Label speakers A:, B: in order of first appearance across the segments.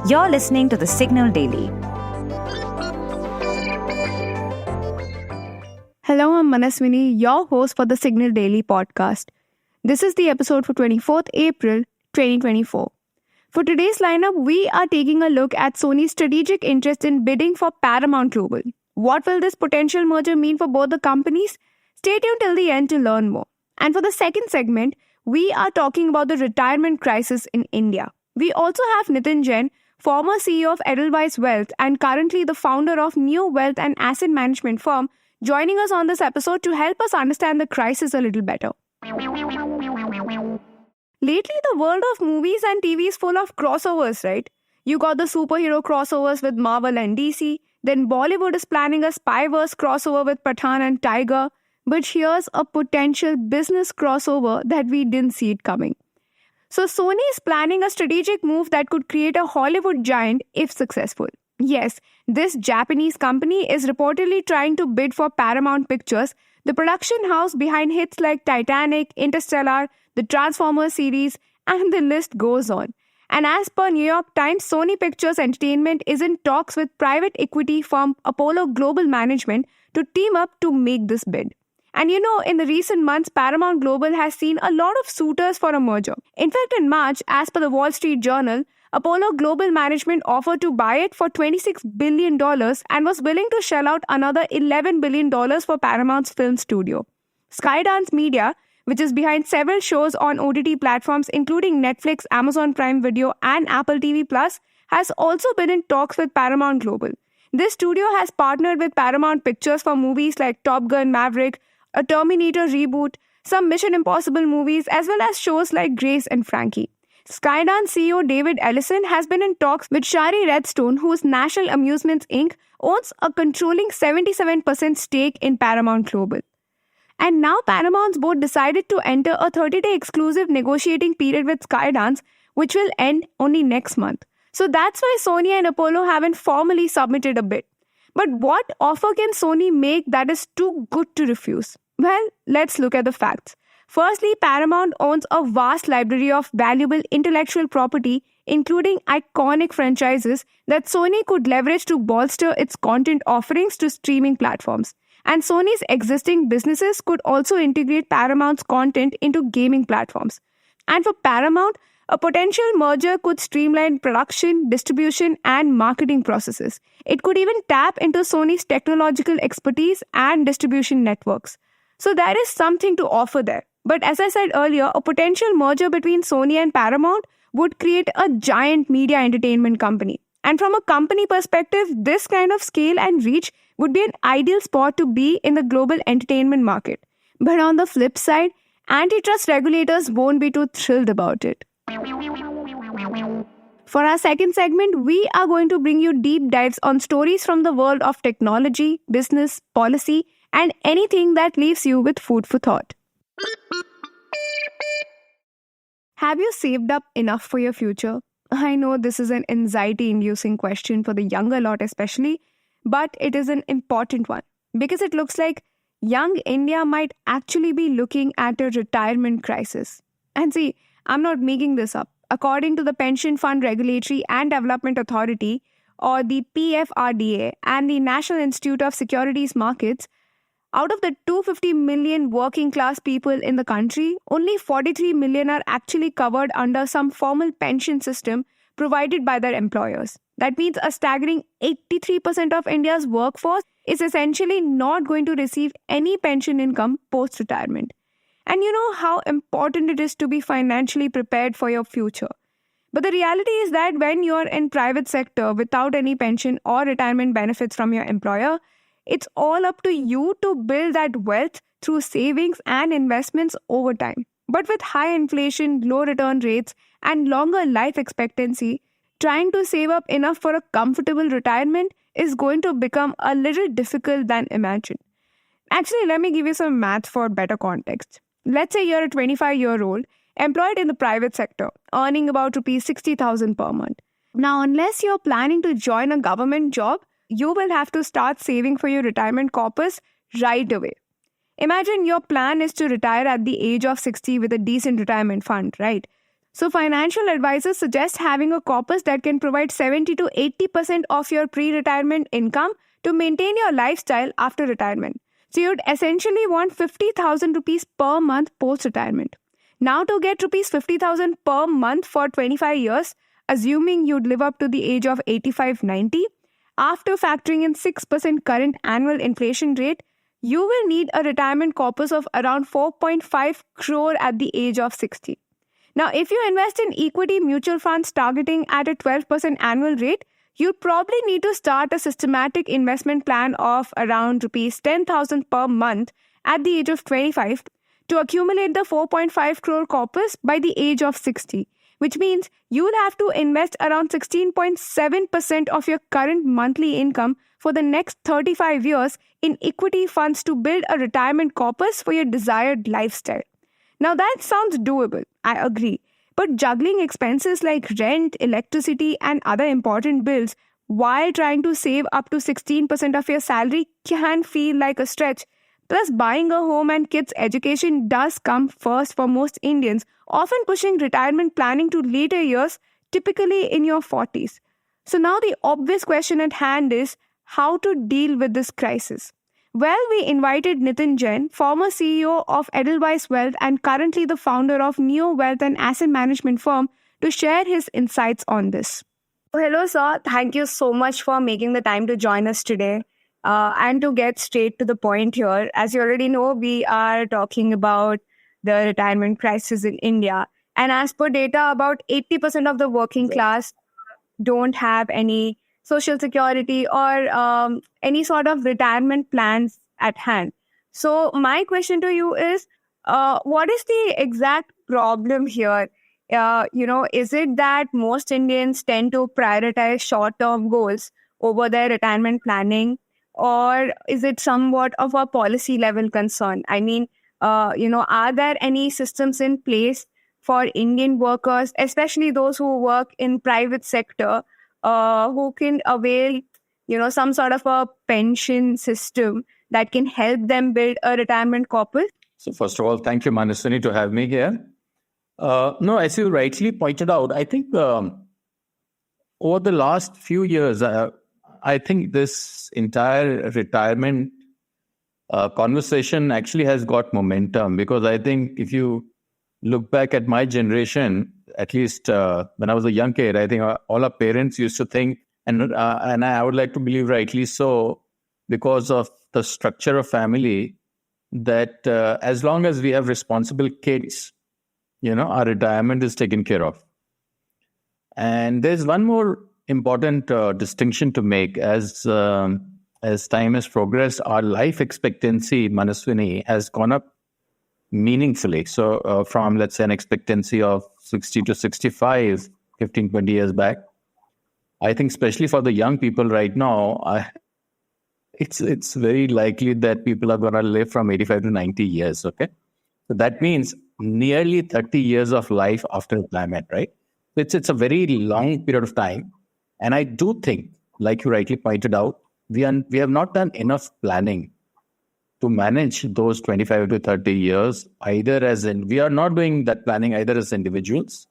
A: You're listening to The Signal Daily.
B: Hello, I'm Manaswini, your host for the Signal Daily podcast. This is the episode for 24th April 2024. For today's lineup, we are taking a look at Sony's strategic interest in bidding for Paramount Global. What will this potential merger mean for both the companies? Stay tuned till the end to learn more. And for the second segment, we are talking about the retirement crisis in India. We also have Nitin Jain, former CEO of Edelweiss Wealth and currently the founder of new wealth and asset management firm, joining us on this episode to help us understand the crisis a little better. Lately, the world of movies and TV is full of crossovers, right? You got the superhero crossovers with Marvel and DC, then Bollywood is planning a spyverse crossover with Pathan and Tiger, but here's a potential business crossover that we didn't see it coming. So Sony is planning a strategic move that could create a Hollywood giant if successful. Yes, this Japanese company is reportedly trying to bid for Paramount Pictures, the production house behind hits like Titanic, Interstellar, the Transformers series, and the list goes on. And as per New York Times, Sony Pictures Entertainment is in talks with private equity firm Apollo Global Management to team up to make this bid. And in the recent months, Paramount Global has seen a lot of suitors for a merger. In fact, in March, as per the Wall Street Journal, Apollo Global Management offered to buy it for $26 billion and was willing to shell out another $11 billion for Paramount's film studio. Skydance Media, which is behind several shows on OTT platforms including Netflix, Amazon Prime Video, and Apple TV+, has also been in talks with Paramount Global. This studio has partnered with Paramount Pictures for movies like Top Gun Maverick, a Terminator reboot, some Mission Impossible movies, as well as shows like Grace and Frankie. Skydance CEO David Ellison has been in talks with Shari Redstone, whose National Amusements Inc. owns a controlling 77% stake in Paramount Global. And now Paramount's board decided to enter a 30-day exclusive negotiating period with Skydance, which will end only next month. So that's why Sony and Apollo haven't formally submitted a bid. But what offer can Sony make that is too good to refuse? Well, let's look at the facts. Firstly, Paramount owns a vast library of valuable intellectual property, including iconic franchises that Sony could leverage to bolster its content offerings to streaming platforms. And Sony's existing businesses could also integrate Paramount's content into gaming platforms. And for Paramount, a potential merger could streamline production, distribution, and marketing processes. It could even tap into Sony's technological expertise and distribution networks. So there is something to offer there. But as I said earlier, a potential merger between Sony and Paramount would create a giant media entertainment company. And from a company perspective, this kind of scale and reach would be an ideal spot to be in the global entertainment market. But on the flip side, antitrust regulators won't be too thrilled about it. For our second segment, we are going to bring you deep dives on stories from the world of technology, business, policy, and anything that leaves you with food for thought. Have you saved up enough for your future? I know this is an anxiety-inducing question for the younger lot especially, but it is an important one because it looks like young India might actually be looking at a retirement crisis. And see, I'm not making this up. According to the Pension Fund Regulatory and Development Authority, or the PFRDA, and the National Institute of Securities Markets, out of the 250 million working class people in the country, only 43 million are actually covered under some formal pension system provided by their employers. That means a staggering 83% of India's workforce is essentially not going to receive any pension income post-retirement. And you know how important it is to be financially prepared for your future. But the reality is that when you're in private sector without any pension or retirement benefits from your employer, it's all up to you to build that wealth through savings and investments over time. But with high inflation, low return rates, and longer life expectancy, trying to save up enough for a comfortable retirement is going to become a little difficult than imagined. Actually, let me give you some math for better context. Let's say you're a 25-year-old employed in the private sector, earning about Rs 60,000 per month. Now, unless you're planning to join a government job, you will have to start saving for your retirement corpus right away. Imagine your plan is to retire at the age of 60 with a decent retirement fund, right? So financial advisors suggest having a corpus that can provide 70 to 80% of your pre-retirement income to maintain your lifestyle after retirement. So you'd essentially want 50,000 rupees per month post-retirement. Now to get rupees 50,000 per month for 25 years, assuming you'd live up to the age of 85-90, after factoring in 6% current annual inflation rate, you will need a retirement corpus of around 4.5 crore at the age of 60. Now, if you invest in equity mutual funds targeting at a 12% annual rate, you probably need to start a systematic investment plan of around rupees 10,000 per month at the age of 25 to accumulate the 4.5 crore corpus by the age of 60, which means you'll have to invest around 16.7% of your current monthly income for the next 35 years in equity funds to build a retirement corpus for your desired lifestyle. Now that sounds doable, I agree. But juggling expenses like rent, electricity, and other important bills while trying to save up to 16% of your salary can feel like a stretch. Plus, buying a home and kids' education does come first for most Indians, often pushing retirement planning to later years, typically in your 40s. So now the obvious question at hand is how to deal with this crisis. Well, we invited Nitin Jain, former CEO of Edelweiss Wealth and currently the founder of Neo Wealth and Asset Management firm, to share his insights on this. Hello, sir. Thank you so much for making the time to join us today. And to get straight to the point here, as you already know, we are talking about the retirement crisis in India. And as per data, about 80% of the working class don't have any social security or any sort of retirement plans at hand. So my question to you is, what is the exact problem here? Is it that most Indians tend to prioritize short-term goals over their retirement planning, or is it somewhat of a policy level concern? I mean, are there any systems in place for Indian workers, especially those who work in private sector, who can avail, some sort of a pension system that can help them build a retirement corpus?
C: So first of all, thank you, Manaswini, to have me here. No, as you rightly pointed out, I think over the last few years, I think this entire retirement conversation actually has got momentum, because I think if you look back at my generation, at least when I was a young kid, I think all our parents used to think, and I would like to believe rightly so, because of the structure of family, that as long as we have responsible kids, our retirement is taken care of. And there's one more important distinction to make. As time has progressed, our life expectancy, Manaswini, has gone up meaningfully. So from, let's say, an expectancy of 60 to 65, 15, 20 years back, I think especially for the young people right now, it's very likely that people are going to live from 85 to 90 years, okay? So that means nearly 30 years of life after retirement, right? It's a very long period of time. And I do think, like you rightly pointed out, we have not done enough planning to manage those 25 to 30 years, either we are not doing that planning either as individuals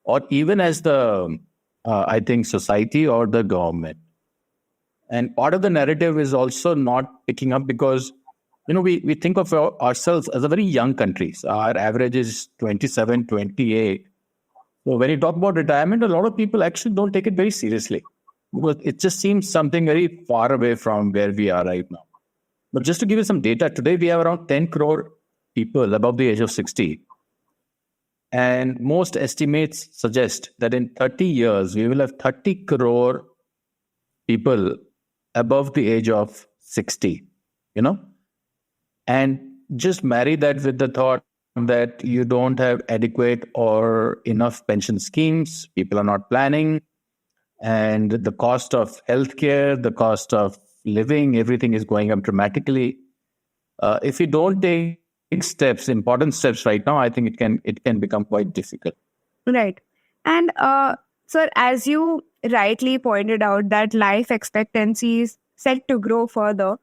C: or even as I think, society or the government. And part of the narrative is also not picking up because, we think of ourselves as a very young country. So our average is 27, 28. So when you talk about retirement, a lot of people actually don't take it very seriously, because it just seems something very far away from where we are right now. But just to give you some data, today we have around 10 crore people above the age of 60. And most estimates suggest that in 30 years, we will have 30 crore people above the age of 60, And just marry that with the thought that you don't have adequate or enough pension schemes, people are not planning, and the cost of healthcare, the cost of living, everything is going up dramatically. If you don't take important steps right now, I think it can become quite difficult.
B: Right. And sir, as you rightly pointed out, that life expectancy is set to grow further,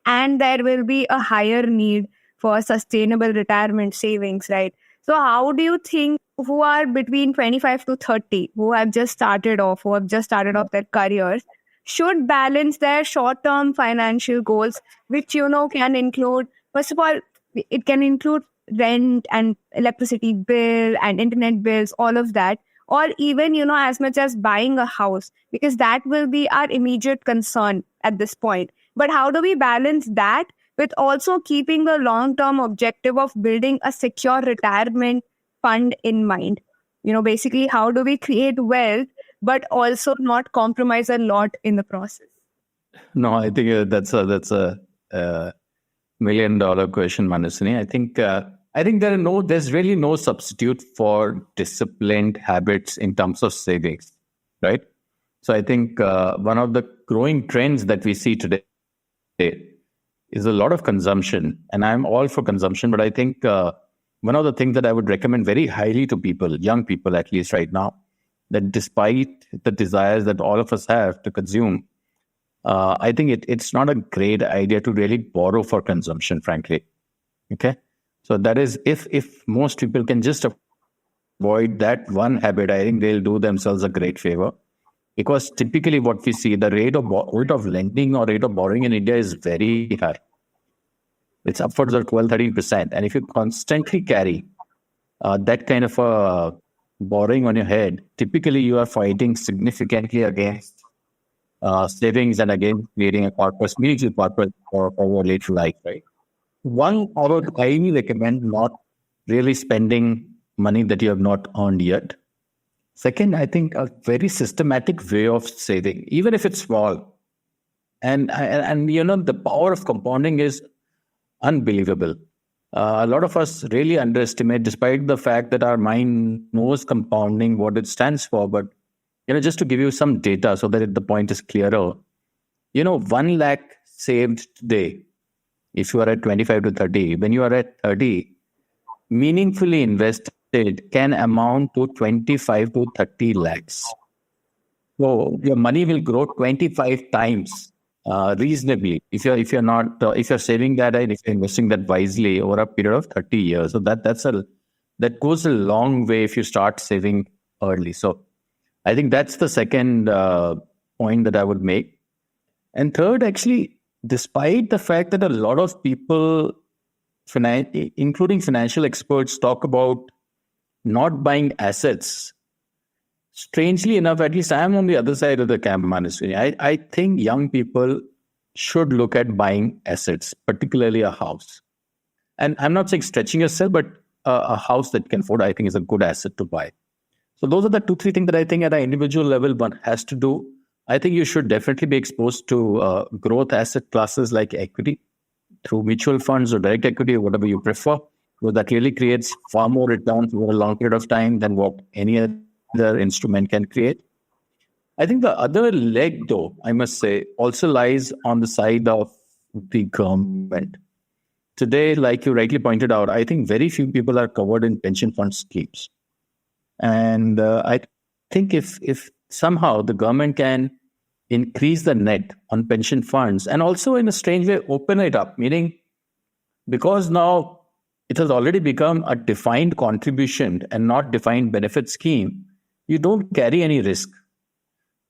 B: and there will be a higher need for sustainable retirement savings, right? So how do you think who are between 25 to 30, who have just started off, their careers, should balance their short-term financial goals, which, can include, first of all, it can include rent and electricity bill and internet bills, all of that, or even, as much as buying a house, because that will be our immediate concern at this point. But how do we balance that with also keeping the long-term objective of building a secure retirement fund in mind? Basically, how do we create wealth but also not compromise a lot in the process?
C: No, I think that's a $1 million question, Manaswini. I think there's really no substitute for disciplined habits in terms of savings, right? So I think one of the growing trends that we see today is a lot of consumption, and I'm all for consumption. But I think one of the things that I would recommend very highly to people, young people at least right now, that despite the desires that all of us have to consume, I think it's not a great idea to really borrow for consumption, frankly. Okay, so that is if most people can just avoid that one habit, I think they'll do themselves a great favor. Because typically what we see, the rate of lending or rate of borrowing in India is very high. It's upwards of 12-13%. And if you constantly carry that kind of borrowing on your head, typically you are fighting significantly against savings and again creating a corpus, meaningful corpus for your later life, right? One, I would highly recommend not really spending money that you have not earned yet. Second, I think a very systematic way of saving, even if it's small. And the power of compounding is unbelievable. A lot of us really underestimate, despite the fact that our mind knows compounding, what it stands for. But, just to give you some data so that the point is clearer, 1 lakh saved today, if you are at 25 to 30, when you are at 30, meaningfully invested can amount to 25 to 30 lakhs. So your money will grow 25 times reasonably if you're saving that and if you're investing that wisely over a period of 30 years. So that goes a long way if you start saving early. So I think that's the second point that I would make. And third, actually, despite the fact that a lot of people, including financial experts, talk about not buying assets, strangely enough, at least I'm on the other side of the camp, Manaswini. I think young people should look at buying assets, particularly a house. And I'm not saying stretching yourself, but a house that can afford, I think, is a good asset to buy. So those are the 2-3 things that I think at an individual level one has to do. I think you should definitely be exposed to growth asset classes like equity through mutual funds or direct equity or whatever you prefer. So that really creates far more returns over a long period of time than what any other instrument can create. I think the other leg, though, I must say, also lies on the side of the government. Today, like you rightly pointed out, I think very few people are covered in pension fund schemes. And I think if somehow the government can increase the net on pension funds and also in a strange way open it up, meaning because now it has already become a defined contribution and not defined benefit scheme, you don't carry any risk.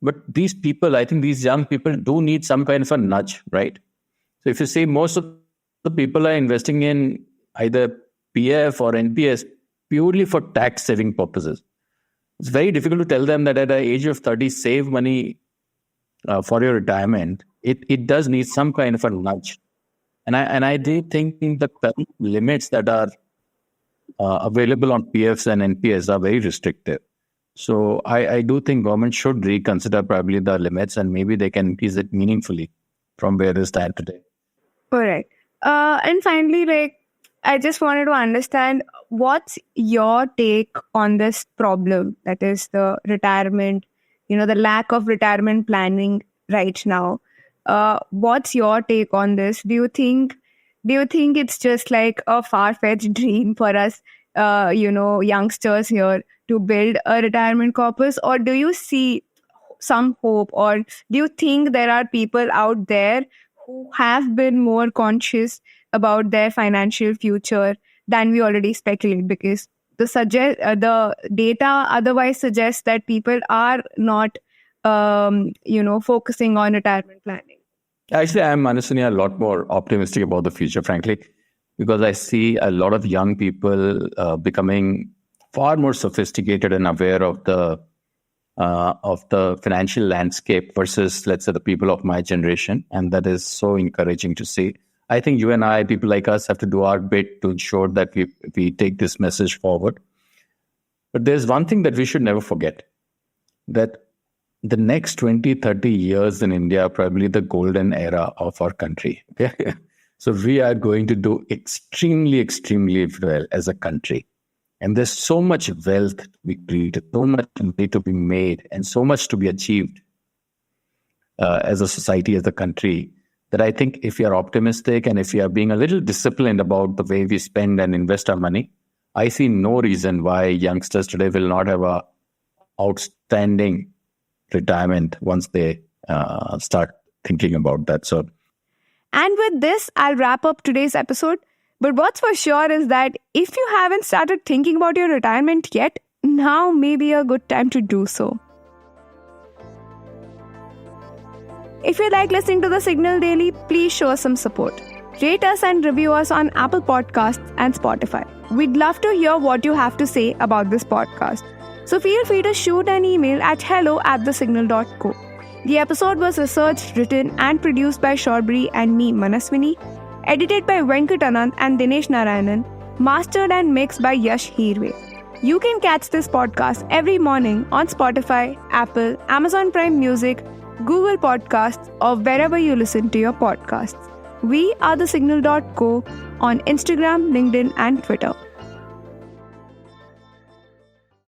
C: But these people, I think these young people do need some kind of a nudge, right? So if you see most of the people are investing in either PF or NPS purely for tax saving purposes. It's very difficult to tell them that at the age of 30, save money for your retirement. It does need some kind of a nudge. And I do think the limits that are available on PFs and NPS are very restrictive. So I do think government should reconsider probably the limits and maybe they can increase it meaningfully from where they stand today.
B: Correct. And finally, I just wanted to understand what's your take on this problem, that is the retirement, the lack of retirement planning right now. What's your take on this? Do you think it's just like a far-fetched dream for us, youngsters here to build a retirement corpus, or do you see some hope, or do you think there are people out there who have been more conscious about their financial future than we already speculate? Because the data otherwise suggests that people are not, focusing on retirement planning.
C: Actually, I am, Manaswini, a lot more optimistic about the future, frankly, because I see a lot of young people becoming far more sophisticated and aware of the financial landscape versus, let's say, the people of my generation. And that is so encouraging to see. I think you and I, people like us, have to do our bit to ensure that we take this message forward. But there's one thing that we should never forget, that the next 20, 30 years in India are probably the golden era of our country. Okay? So we are going to do extremely, extremely well as a country. And there's so much wealth to be created, so much money to be made, and so much to be achieved as a society, as a country, that I think if we are optimistic and if we are being a little disciplined about the way we spend and invest our money, I see no reason why youngsters today will not have a outstanding retirement once they start thinking about that. So,
B: and with this, I'll wrap up today's episode. But what's for sure is that if you haven't started thinking about your retirement yet, now may be a good time to do so. If you like listening to The Signal Daily, please show us some support. Rate us and review us on Apple Podcasts and Spotify. We'd love to hear what you have to say about this podcast. So feel free to shoot an email at hello@thesignal.co. The episode was researched, written and produced by Shorbori and me, Manaswini. Edited by Venkat, Ananth and Dinesh Narayanan. Mastered and mixed by Yash Hirave. You can catch this podcast every morning on Spotify, Apple, Amazon Prime Music, Google Podcasts, or wherever you listen to your podcasts. We are thesignal.co on Instagram, LinkedIn, and Twitter.